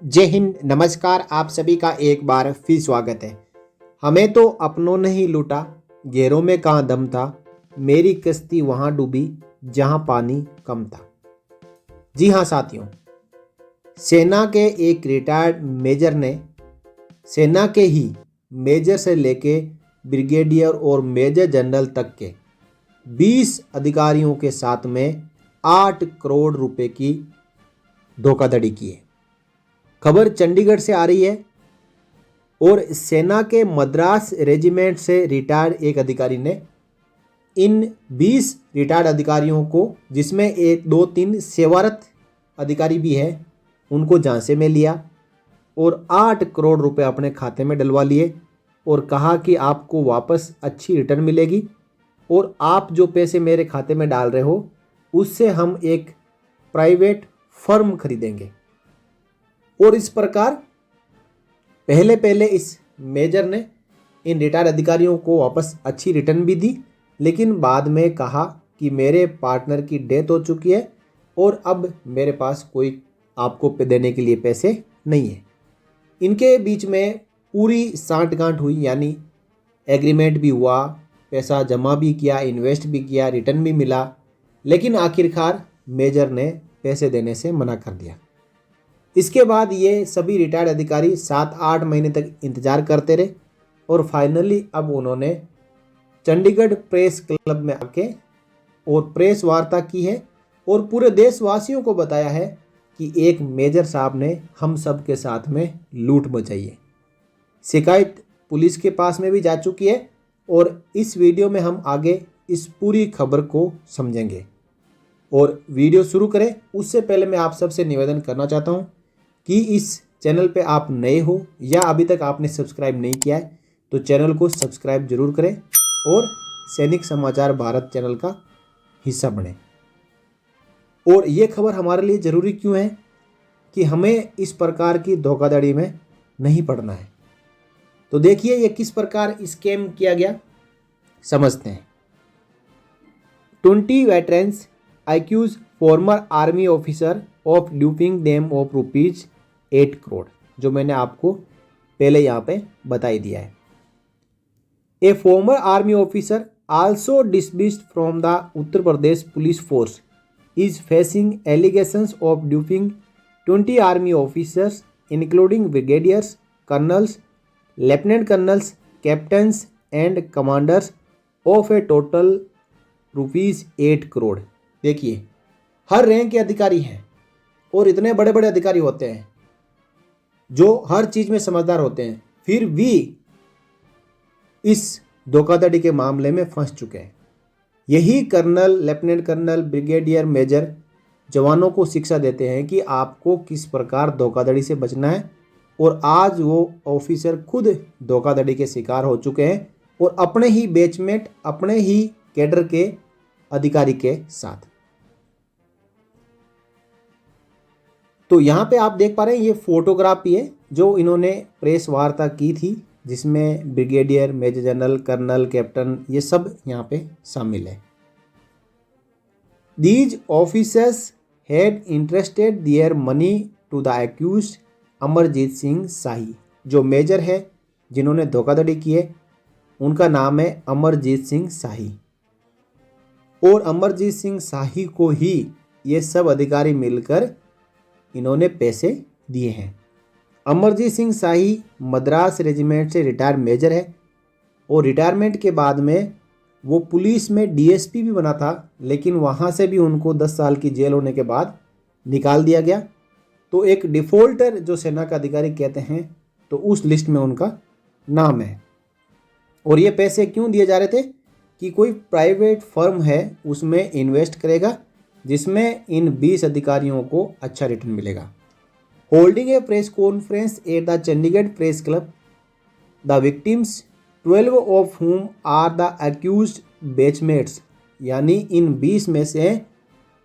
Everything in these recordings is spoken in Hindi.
जय हिंद, नमस्कार। आप सभी का एक बार फिर स्वागत है। हमें तो अपनों ने ही लूटा, गैरों में कहाँ दम था, मेरी कश्ती वहाँ डूबी जहाँ पानी कम था। जी हाँ साथियों, सेना के एक रिटायर्ड मेजर ने सेना के ही मेजर से लेके ब्रिगेडियर और मेजर जनरल तक के 20 अधिकारियों के साथ में 8 करोड़ रुपए की धोखाधड़ी की है। खबर चंडीगढ़ से आ रही है और सेना के मद्रास रेजिमेंट से रिटायर्ड एक अधिकारी ने इन 20 रिटायर्ड अधिकारियों को, जिसमें एक दो तीन सेवारत अधिकारी भी है, उनको झांसे में लिया और 8 करोड़ रुपए अपने खाते में डलवा लिए और कहा कि आपको वापस अच्छी रिटर्न मिलेगी और आप जो पैसे मेरे खाते में डाल रहे हो उससे हम एक प्राइवेट फर्म खरीदेंगे। और इस प्रकार पहले इस मेजर ने इन रिटायर्ड अधिकारियों को वापस अच्छी रिटर्न भी दी, लेकिन बाद में कहा कि मेरे पार्टनर की डेथ हो चुकी है और अब मेरे पास कोई आपको देने के लिए पैसे नहीं है। इनके बीच में पूरी सांठगांठ हुई, यानी एग्रीमेंट भी हुआ, पैसा जमा भी किया, इन्वेस्ट भी किया, रिटर्न भी मिला, लेकिन आखिरकार मेजर ने पैसे देने से मना कर दिया। इसके बाद ये सभी रिटायर्ड अधिकारी 7-8 महीने तक इंतजार करते रहे और फाइनली अब उन्होंने चंडीगढ़ प्रेस क्लब में आके और प्रेस वार्ता की है और पूरे देशवासियों को बताया है कि एक मेजर साहब ने हम सब के साथ में लूट मचाई है। शिकायत पुलिस के पास में भी जा चुकी है और इस वीडियो में हम आगे इस पूरी खबर को समझेंगे। और वीडियो शुरू करें उससे पहले मैं आप सबसे निवेदन करना चाहता हूं कि इस चैनल पे आप नए हो या अभी तक आपने सब्सक्राइब नहीं किया है तो चैनल को सब्सक्राइब जरूर करें और सैनिक समाचार भारत चैनल का हिस्सा बने। और ये खबर हमारे लिए ज़रूरी क्यों है कि हमें इस प्रकार की धोखाधड़ी में नहीं पड़ना है। तो देखिए ये किस प्रकार स्कैम किया गया, समझते हैं। 20 veterans accuse former army officer of duping them of rupees 8 crore, जो मैंने आपको पहले यहाँ पे बताई दिया है। A former army officer also dismissed from the Uttar Pradesh police force is facing allegations of duping 20 army officers including brigadiers, colonels, lieutenant colonels, captains and commanders of a total rupees 8 crore. देखिए हर रैंक के अधिकारी हैं और इतने बड़े बड़े अधिकारी होते हैं जो हर चीज़ में समझदार होते हैं, फिर भी इस धोखाधड़ी के मामले में फंस चुके हैं। यही colonel, lieutenant colonel, brigadier, major जवानों को शिक्षा देते हैं कि आपको किस प्रकार धोखाधड़ी से बचना है। और आज वो ऑफिसर खुद धोखाधड़ी के शिकार हो चुके हैं और अपने ही बैचमेट, अपने ही कैडर के अधिकारी के साथ। तो यहाँ पे आप देख पा रहे हैं ये फोटोग्राफी है जो इन्होंने प्रेस वार्ता की थी, जिसमें brigadier, major general, colonel, captain ये सब यहाँ पे शामिल है। These officers had interested their money to the accused Amarjit Singh Shahi. जो मेजर है जिन्होंने धोखाधड़ी की है उनका नाम है अमरजीत सिंह शाही और अमरजीत सिंह शाही को ही ये सब अधिकारी मिलकर इन्होंने पैसे दिए हैं। अमरजीत सिंह शाही मद्रास रेजिमेंट से रिटायर्ड मेजर है और रिटायरमेंट के बाद में वो पुलिस में डीएसपी भी बना था, लेकिन वहाँ से भी उनको 10 साल की जेल होने के बाद निकाल दिया गया। तो एक डिफ़ॉल्टर जो सेना का अधिकारी कहते हैं, तो उस लिस्ट में उनका नाम है। और ये पैसे क्यों दिए जा रहे थे कि कोई प्राइवेट फर्म है उसमें इन्वेस्ट करेगा जिसमें इन 20 अधिकारियों को अच्छा रिटर्न मिलेगा। Holding a press conference at the Chandigarh press club, the victims 12 of whom are the accused batchmates, यानी इन 20 में से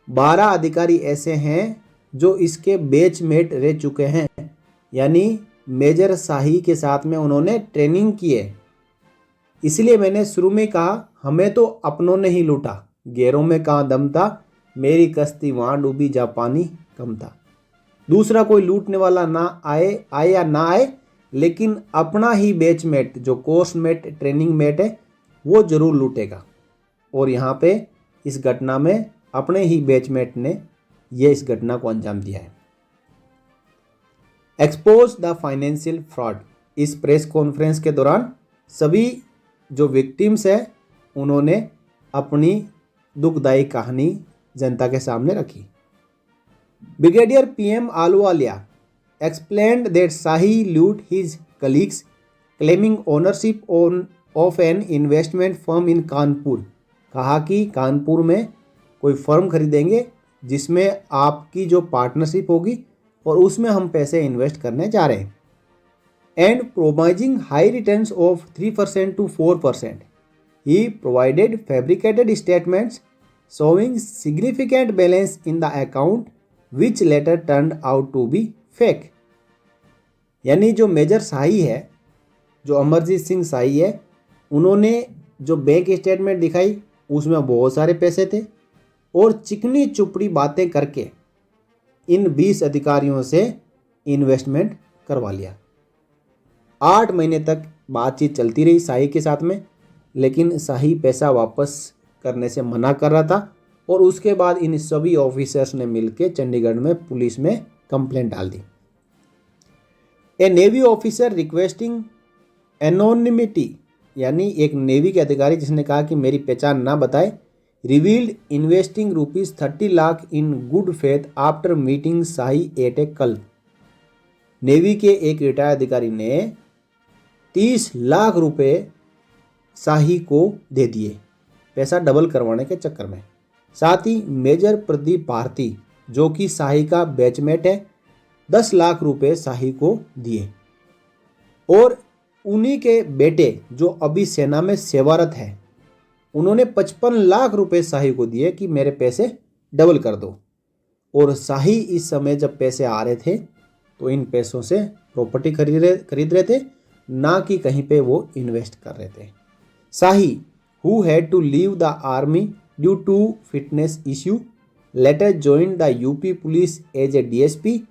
12 अधिकारी ऐसे हैं जो इसके बैचमेट रह चुके हैं, यानी मेजर शाही के साथ में उन्होंने ट्रेनिंग की है। इसलिए मैंने शुरू में कहा हमें तो अपनों ने ही लूटा, गैरों में कहाँ दम था, मेरी कश्ती वहाँ डूबी जहाँ पानी कम था। दूसरा कोई लूटने वाला ना आए या ना आए, लेकिन अपना ही बैचमेट जो कोर्स मेट ट्रेनिंग मेट है वो जरूर लूटेगा। और यहाँ पे इस घटना में अपने ही बैचमेट ने ये इस घटना को अंजाम दिया है। Expose the financial fraud. इस प्रेस कॉन्फ्रेंस के दौरान सभी जो विक्टिम्स है उन्होंने अपनी दुखदायी कहानी जनता के सामने रखी। Brigadier PM Ahluwalia explained that Shahi lured his colleagues, claiming ownership of an investment firm in Kanpur. कहा कि कानपुर में कोई फर्म खरीदेंगे जिसमें आपकी जो पार्टनरशिप होगी और उसमें हम पैसे इन्वेस्ट करने जा रहे हैं। And promising high returns of 3% to 4%, he provided fabricated statements showing significant balance in the account which later turned out to be fake. यानी जो मेजर शाही है, जो अमरजीत सिंह शाही है, उन्होंने जो बैंक स्टेटमेंट दिखाई उसमें बहुत सारे पैसे थे और चिकनी चुपड़ी बातें करके इन 20 अधिकारियों से इन्वेस्टमेंट करवा लिया। 8 महीने तक बातचीत चलती रही शाही के साथ में, लेकिन शाही पैसा वापस करने से मना कर रहा था और उसके बाद इन सभी ऑफिसर्स ने मिलकर चंडीगढ़ में पुलिस में कंप्लेंट डाल दी। ए नेवी ऑफिसर रिक्वेस्टिंग एनोनिमिटी, यानी एक नेवी के अधिकारी जिसने कहा कि मेरी पहचान ना बताए, revealed investing ₹30 lakh in good faith after meeting Shahi at a club. Navy के एक रिटायर्ड अधिकारी ने 30 लाख रुपए शाही को दे दिए पैसा डबल करवाने के चक्कर में। साथ ही मेजर प्रदीप भारती जो कि शाही का बैचमेट है 10 लाख रुपए शाही को दिए और उन्हीं के बेटे जो अभी सेना में सेवारत है उन्होंने 55 लाख रुपए शाही को दिए कि मेरे पैसे डबल कर दो। और शाही इस समय जब पैसे आ रहे थे तो इन पैसों से प्रॉपर्टी खरीद रहे थे, ना कि कहीं पे वो इन्वेस्ट कर रहे थे। Shahi who had to leave the army due to fitness issue later joined the UP police as a DSP.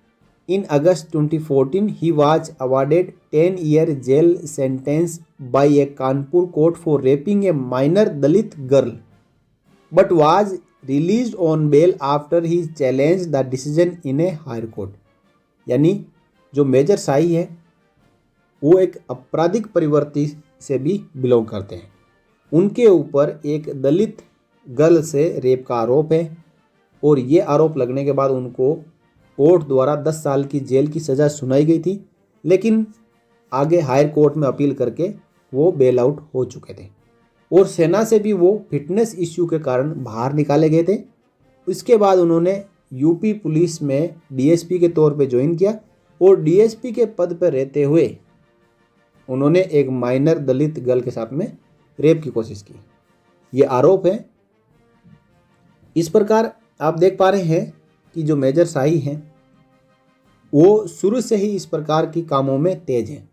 In August 2014, he was awarded 10-year jail sentence by a Kanpur court for raping a minor Dalit girl, but was released on bail after he challenged the decision in a higher court. यानी जो मेजर शाही है वो एक आपराधिक प्रवृत्ति से भी बिलोंग करते हैं। उनके ऊपर एक दलित गर्ल से रेप का आरोप है और ये आरोप लगने के बाद उनको कोर्ट द्वारा 10 साल की जेल की सज़ा सुनाई गई थी, लेकिन आगे हायर कोर्ट में अपील करके वो बेल आउट हो चुके थे और सेना से भी वो फिटनेस इश्यू के कारण बाहर निकाले गए थे। इसके बाद उन्होंने यूपी पुलिस में डीएसपी के तौर पे ज्वाइन किया और डीएसपी के पद पर रहते हुए उन्होंने एक माइनर दलित गर्ल के साथ में रेप की कोशिश की। ये आरोप है। इस प्रकार आप देख पा रहे हैं कि जो मेजर शाही हैं वो शुरू से ही इस प्रकार की कामों में तेज हैं।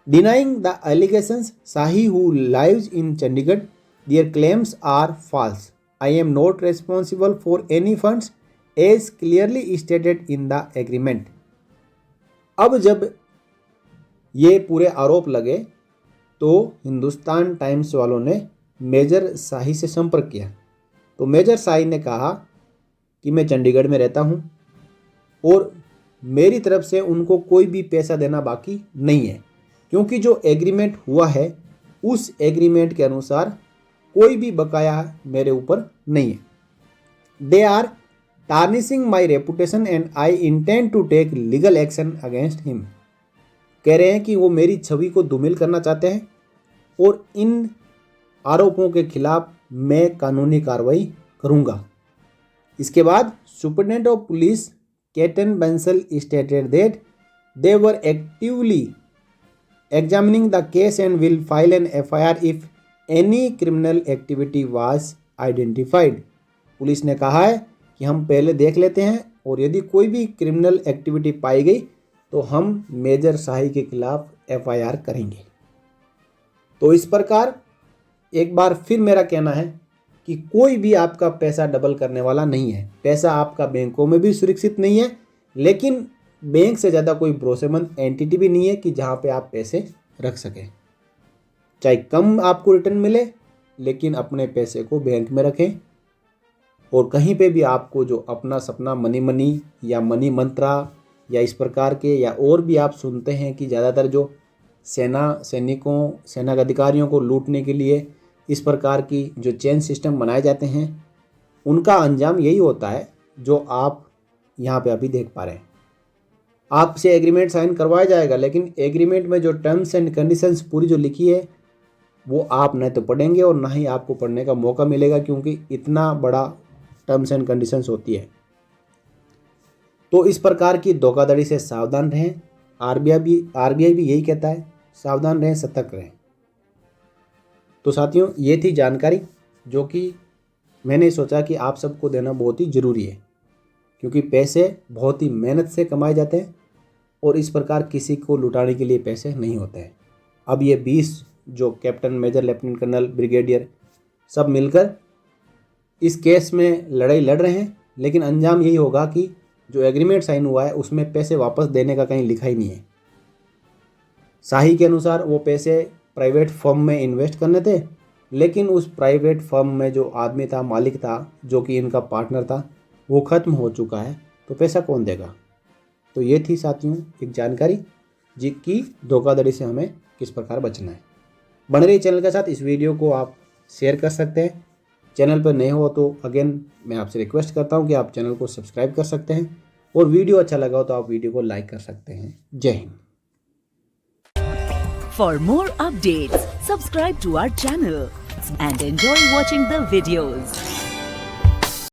Denying the allegations, Shahi who lives in Chandigarh, their claims are false, I am not responsible for any funds as clearly stated in the agreement. अब जब ये पूरे आरोप लगे तो हिंदुस्तान टाइम्स वालों ने मेजर शाही से संपर्क किया तो मेजर शाही ने कहा कि मैं चंडीगढ़ में रहता हूं और मेरी तरफ से उनको कोई भी पैसा देना बाकी नहीं है, क्योंकि जो एग्रीमेंट हुआ है उस एग्रीमेंट के अनुसार कोई भी बकाया मेरे ऊपर नहीं है। They are tarnishing my reputation and I intend to take legal action against him. कह रहे हैं कि वो मेरी छवि को धूमिल करना चाहते हैं और इन आरोपों के खिलाफ मैं कानूनी कार्रवाई करूंगा। इसके बाद superintendent of police ketone Bansal stated that they were actively examining the case and will file an FIR if any criminal activity was identified. Police ने कहा है कि हम पहले देख लेते हैं और यदि कोई भी क्रिमिनल एक्टिविटी पाई गई तो हम मेजर शाही के खिलाफ एफआईआर करेंगे। तो इस प्रकार एक बार फिर मेरा कहना है कि कोई भी आपका पैसा डबल करने वाला नहीं है। पैसा आपका बैंकों में भी सुरक्षित नहीं है, लेकिन बैंक से ज़्यादा कोई भरोसेमंद एंटिटी भी नहीं है कि जहाँ पे आप पैसे रख सकें। चाहे कम आपको रिटर्न मिले, लेकिन अपने पैसे को बैंक में रखें। और कहीं पे भी आपको जो अपना सपना मनी मनी या मनी मंत्रा या इस प्रकार के या और भी आप सुनते हैं कि ज़्यादातर जो सैनिकों सेना के अधिकारियों को लूटने के लिए इस प्रकार की जो चेन सिस्टम बनाए जाते हैं, उनका अंजाम यही होता है जो आप यहाँ पे अभी देख पा रहे हैं। आपसे एग्रीमेंट साइन करवाया जाएगा, लेकिन एग्रीमेंट में जो टर्म्स एंड कंडीशंस पूरी जो लिखी है वो आप न तो पढ़ेंगे और ना ही आपको पढ़ने का मौका मिलेगा, क्योंकि इतना बड़ा टर्म्स एंड कंडीशंस होती है। तो इस प्रकार की धोखाधड़ी से सावधान रहें। आरबीआई भी यही कहता है, सावधान रहें, सतर्क रहें। तो साथियों, ये थी जानकारी जो कि मैंने सोचा कि आप सबको देना बहुत ही ज़रूरी है, क्योंकि पैसे बहुत ही मेहनत से कमाए जाते हैं और इस प्रकार किसी को लुटाने के लिए पैसे नहीं होते हैं। अब ये 20 जो captain, major, lieutenant colonel, brigadier सब मिलकर इस केस में लड़ाई लड़ रहे हैं, लेकिन अंजाम यही होगा कि जो एग्रीमेंट साइन हुआ है उसमें पैसे वापस देने का कहीं लिखा ही नहीं है। शाही के अनुसार वो पैसे प्राइवेट फर्म में इन्वेस्ट करने थे, लेकिन उस प्राइवेट फर्म में जो आदमी था, मालिक था, जो कि इनका पार्टनर था, वो ख़त्म हो चुका है। तो पैसा कौन देगा? तो ये थी साथियों एक जानकारी जी की धोखाधड़ी से हमें किस प्रकार बचना है। बने रहिए चैनल के साथ। इस वीडियो को आप शेयर कर सकते हैं। चैनल पर नए हो तो अगेन मैं आपसे रिक्वेस्ट करता हूं कि आप चैनल को सब्सक्राइब कर सकते हैं, और वीडियो अच्छा लगा हो तो आप वीडियो को लाइक कर सकते हैं। जय Hind. For more updates, subscribe to our channel and enjoy watching the videos.